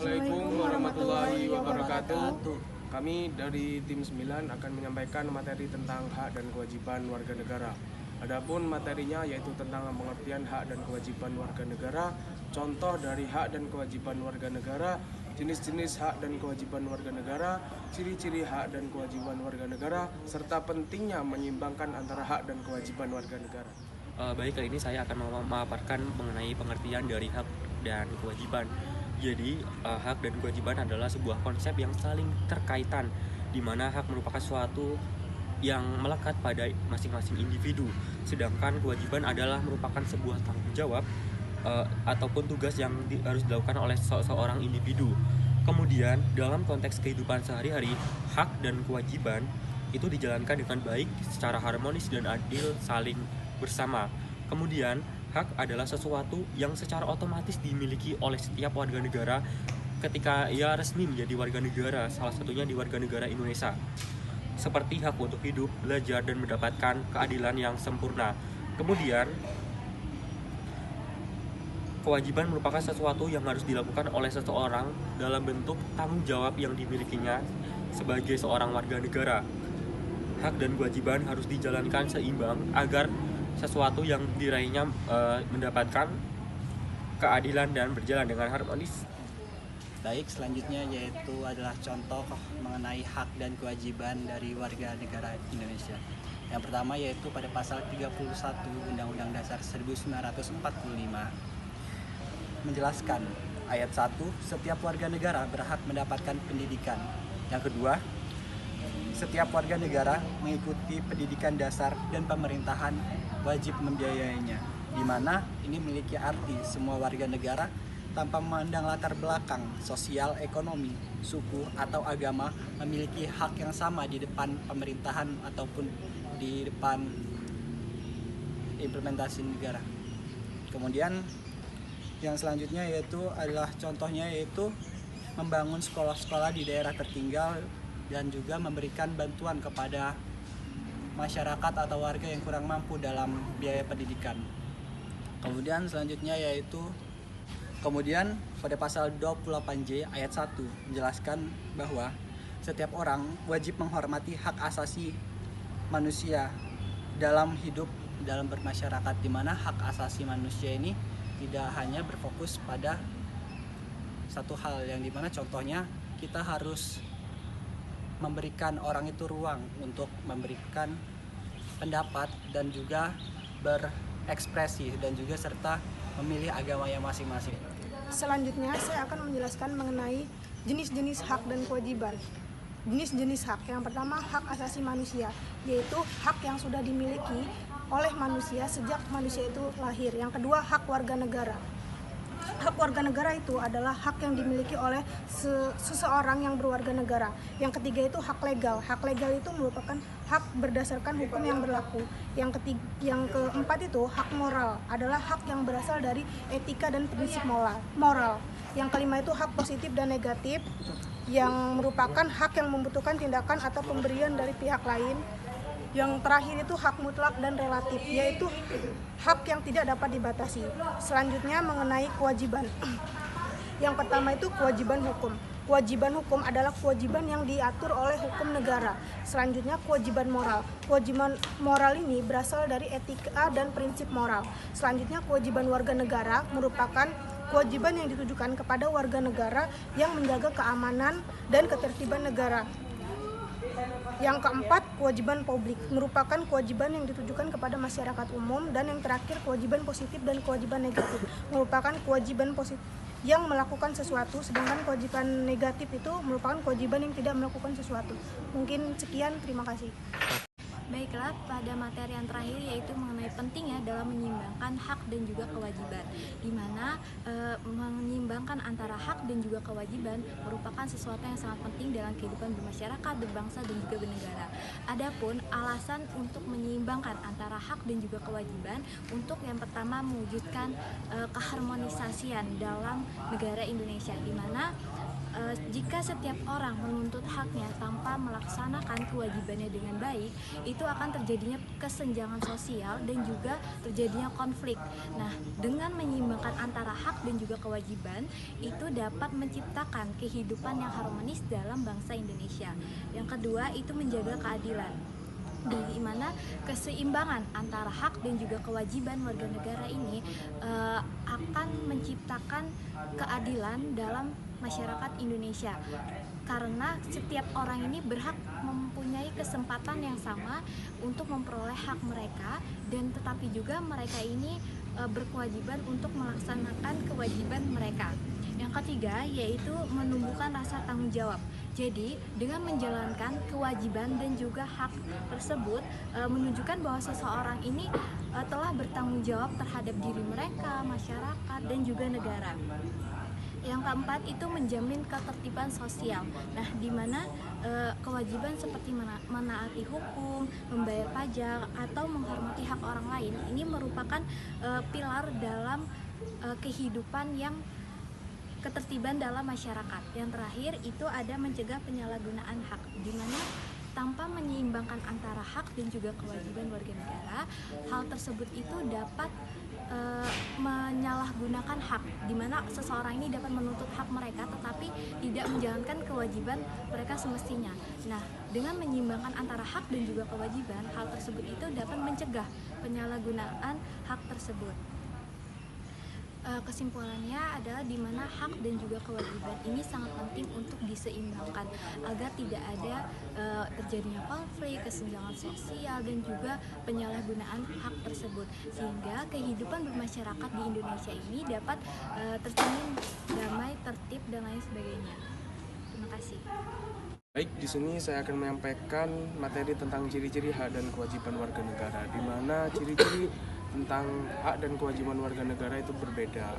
Assalamualaikum warahmatullahi wabarakatuh. Kami dari tim 9 akan menyampaikan materi tentang hak dan kewajiban warga negara. Adapun materinya yaitu tentang pengertian hak dan kewajiban warga negara, contoh dari hak dan kewajiban warga negara, jenis-jenis hak dan kewajiban warga negara, ciri-ciri hak dan kewajiban warga negara, serta pentingnya menyeimbangkan antara hak dan kewajiban warga negara. Baik, kali ini saya akan memaparkan mengenai pengertian dari hak dan kewajiban. Jadi, hak dan kewajiban adalah sebuah konsep yang saling terkaitan, di mana hak merupakan sesuatu yang melekat pada masing-masing individu, sedangkan kewajiban adalah merupakan sebuah tanggung jawab ataupun tugas yang harus dilakukan oleh seorang individu. Kemudian, dalam konteks kehidupan sehari-hari, hak dan kewajiban itu dijalankan dengan baik, secara harmonis dan adil, saling bersama. Kemudian, hak adalah sesuatu yang secara otomatis dimiliki oleh setiap warga negara ketika ia resmi menjadi warga negara, salah satunya di warga negara Indonesia. Seperti hak untuk hidup, belajar, dan mendapatkan keadilan yang sempurna. Kemudian, kewajiban merupakan sesuatu yang harus dilakukan oleh seseorang dalam bentuk tanggung jawab yang dimilikinya sebagai seorang warga negara. Hak dan kewajiban harus dijalankan seimbang agar sesuatu yang diraihnya mendapatkan keadilan dan berjalan dengan harmonis. Baik, selanjutnya yaitu adalah contoh mengenai hak dan kewajiban dari warga negara Indonesia. Yang pertama yaitu pada pasal 31 Undang-Undang Dasar 1945 menjelaskan ayat 1, setiap warga negara berhak mendapatkan pendidikan. Yang kedua, setiap warga negara mengikuti pendidikan dasar dan pemerintahan wajib membiayainya, di mana ini memiliki arti semua warga negara tanpa memandang latar belakang sosial, ekonomi, suku, atau agama memiliki hak yang sama di depan pemerintahan ataupun di depan implementasi negara. Kemudian yang selanjutnya yaitu adalah contohnya yaitu membangun sekolah-sekolah di daerah tertinggal dan juga memberikan bantuan kepada masyarakat atau warga yang kurang mampu dalam biaya pendidikan. Kemudian selanjutnya yaitu pada pasal 28J ayat 1 menjelaskan bahwa setiap orang wajib menghormati hak asasi manusia dalam hidup dalam bermasyarakat, di mana hak asasi manusia ini tidak hanya berfokus pada satu hal, yang dimana contohnya kita harus memberikan orang itu ruang untuk memberikan pendapat dan juga berekspresi dan juga serta memilih agama yang masing-masing. Selanjutnya saya akan menjelaskan mengenai jenis-jenis hak dan kewajiban. Jenis-jenis hak, yang pertama hak asasi manusia, yaitu hak yang sudah dimiliki oleh manusia sejak manusia itu lahir. Yang kedua hak warga negara. Hak warga negara itu adalah hak yang dimiliki oleh seseorang yang berwarga negara. Yang ketiga itu hak legal. Hak legal itu merupakan hak berdasarkan hukum yang berlaku. Yang keempat itu hak moral, adalah hak yang berasal dari etika dan prinsip moral. Yang kelima itu hak positif dan negatif, yang merupakan hak yang membutuhkan tindakan atau pemberian dari pihak lain. Yang terakhir itu hak mutlak dan relatif, yaitu hak yang tidak dapat dibatasi. Selanjutnya mengenai kewajiban. Yang pertama itu kewajiban hukum. Kewajiban hukum adalah kewajiban yang diatur oleh hukum negara. Selanjutnya kewajiban moral. Kewajiban moral ini berasal dari etika dan prinsip moral. Selanjutnya kewajiban warga negara merupakan kewajiban yang ditujukan kepada warga negara yang menjaga keamanan dan ketertiban negara. Yang keempat, kewajiban publik merupakan kewajiban yang ditujukan kepada masyarakat umum. Dan yang terakhir, kewajiban positif dan kewajiban negatif merupakan kewajiban positif yang melakukan sesuatu, sedangkan kewajiban negatif itu merupakan kewajiban yang tidak melakukan sesuatu. Mungkin sekian, terima kasih. Baiklah, pada materi yang terakhir yaitu mengenai pentingnya dalam menyeimbangkan hak dan juga kewajiban, di mana menyeimbangkan antara hak dan juga kewajiban merupakan sesuatu yang sangat penting dalam kehidupan bermasyarakat, berbangsa, dan juga bernegara. Adapun alasan untuk menyeimbangkan antara hak dan juga kewajiban, untuk yang pertama mewujudkan keharmonisasian dalam negara Indonesia, di mana jika setiap orang menuntut haknya tanpa melaksanakan kewajibannya dengan baik, itu akan terjadinya kesenjangan sosial dan juga terjadinya konflik. Nah, dengan menyeimbangkan antara hak dan juga kewajiban, itu dapat menciptakan kehidupan yang harmonis dalam bangsa Indonesia. Yang kedua, itu menjaga keadilan. Di mana keseimbangan antara hak dan juga kewajiban warga negara ini akan menciptakan keadilan dalam masyarakat Indonesia, karena setiap orang ini berhak mempunyai kesempatan yang sama untuk memperoleh hak mereka, dan tetapi juga mereka ini berkewajiban untuk melaksanakan kewajiban mereka. Yang ketiga yaitu menumbuhkan rasa tanggung jawab. Jadi dengan menjalankan kewajiban dan juga hak tersebut menunjukkan bahwa seseorang ini telah bertanggung jawab terhadap diri mereka, masyarakat, dan juga negara. Yang keempat itu menjamin ketertiban sosial. Nah, di mana kewajiban seperti menaati hukum, membayar pajak, atau menghormati hak orang lain ini merupakan pilar dalam kehidupan yang ketertiban dalam masyarakat. Yang terakhir itu ada mencegah penyalahgunaan hak, di mana tanpa menyeimbangkan antara hak dan juga kewajiban warga negara, hal tersebut itu dapat menyalahgunakan hak, di mana seseorang ini dapat menuntut hak mereka tetapi tidak menjalankan kewajiban mereka semestinya. Nah, dengan menyeimbangkan antara hak dan juga kewajiban, hal tersebut itu dapat mencegah penyalahgunaan hak tersebut. Kesimpulannya adalah di mana hak dan juga kewajiban ini sangat penting untuk diseimbangkan agar tidak ada terjadinya konflik, kesenjangan sosial, dan juga penyalahgunaan hak tersebut, sehingga kehidupan bermasyarakat di Indonesia ini dapat tercermin damai, tertib, dan lain sebagainya. Terima kasih. Baik, di sini saya akan menyampaikan materi tentang ciri-ciri hak dan kewajiban warga negara, di mana ciri-ciri tentang hak dan kewajiban warga negara itu berbeda.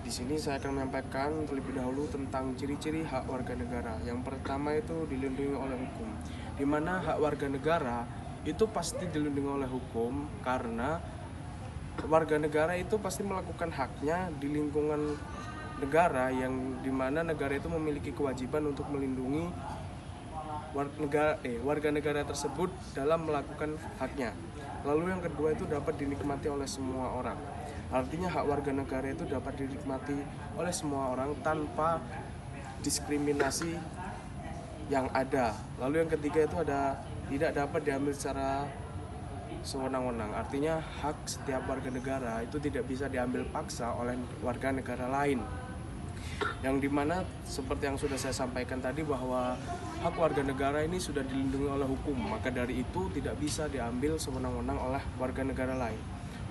Di sini saya akan menyampaikan terlebih dahulu tentang ciri-ciri hak warga negara. Yang pertama itu dilindungi oleh hukum, di mana hak warga negara itu pasti dilindungi oleh hukum, karena warga negara itu pasti melakukan haknya di lingkungan negara, yang dimana negara itu memiliki kewajiban untuk melindungi warga negara tersebut dalam melakukan haknya. Lalu yang kedua itu dapat dinikmati oleh semua orang. Artinya hak warga negara itu dapat dinikmati oleh semua orang tanpa diskriminasi yang ada. Lalu yang ketiga itu tidak dapat diambil secara sewenang-wenang. Artinya hak setiap warga negara itu tidak bisa diambil paksa oleh warga negara lain. Yang dimana seperti yang sudah saya sampaikan tadi, bahwa hak warga negara ini sudah dilindungi oleh hukum, maka dari itu tidak bisa diambil sewenang-wenang oleh warga negara lain.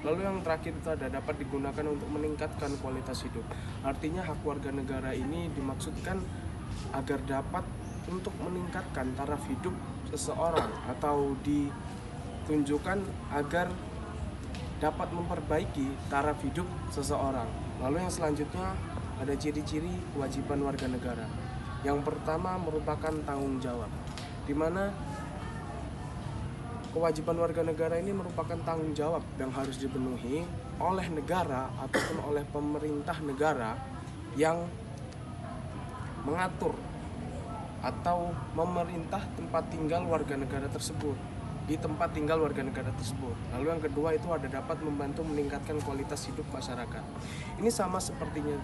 Lalu yang terakhir itu dapat digunakan untuk meningkatkan kualitas hidup. Artinya hak warga negara ini dimaksudkan agar dapat untuk meningkatkan taraf hidup seseorang, atau ditunjukkan agar dapat memperbaiki taraf hidup seseorang. Lalu yang selanjutnya ada ciri-ciri kewajiban warga negara. Yang pertama merupakan tanggung jawab, di mana kewajiban warga negara ini merupakan tanggung jawab yang harus dipenuhi oleh negara ataupun oleh pemerintah negara yang mengatur atau memerintah tempat tinggal warga negara tersebut, di tempat tinggal warga negara tersebut. Lalu yang kedua itu dapat membantu meningkatkan kualitas hidup masyarakat. Ini sama sepertinya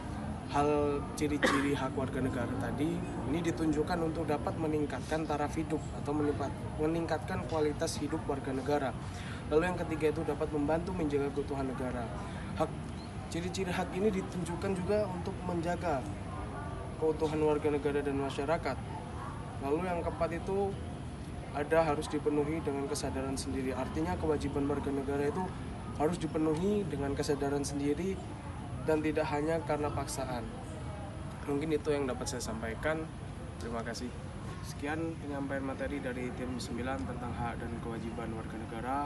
hal ciri-ciri hak warga negara tadi, ini ditunjukkan untuk dapat meningkatkan taraf hidup atau meningkatkan kualitas hidup warga negara. Lalu yang ketiga itu dapat membantu menjaga keutuhan negara. Ciri-ciri hak ini ditunjukkan juga untuk menjaga keutuhan warga negara dan masyarakat. Lalu yang keempat itu harus dipenuhi dengan kesadaran sendiri. Artinya kewajiban warga negara itu harus dipenuhi dengan kesadaran sendiri dan tidak hanya karena paksaan. Mungkin itu yang dapat saya sampaikan. Terima kasih. Sekian penyampaian materi dari tim 9 tentang hak dan kewajiban warga negara.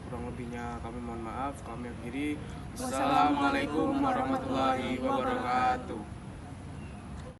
Kurang lebihnya kami mohon maaf. Kami akhiri. Wassalamualaikum warahmatullahi wabarakatuh.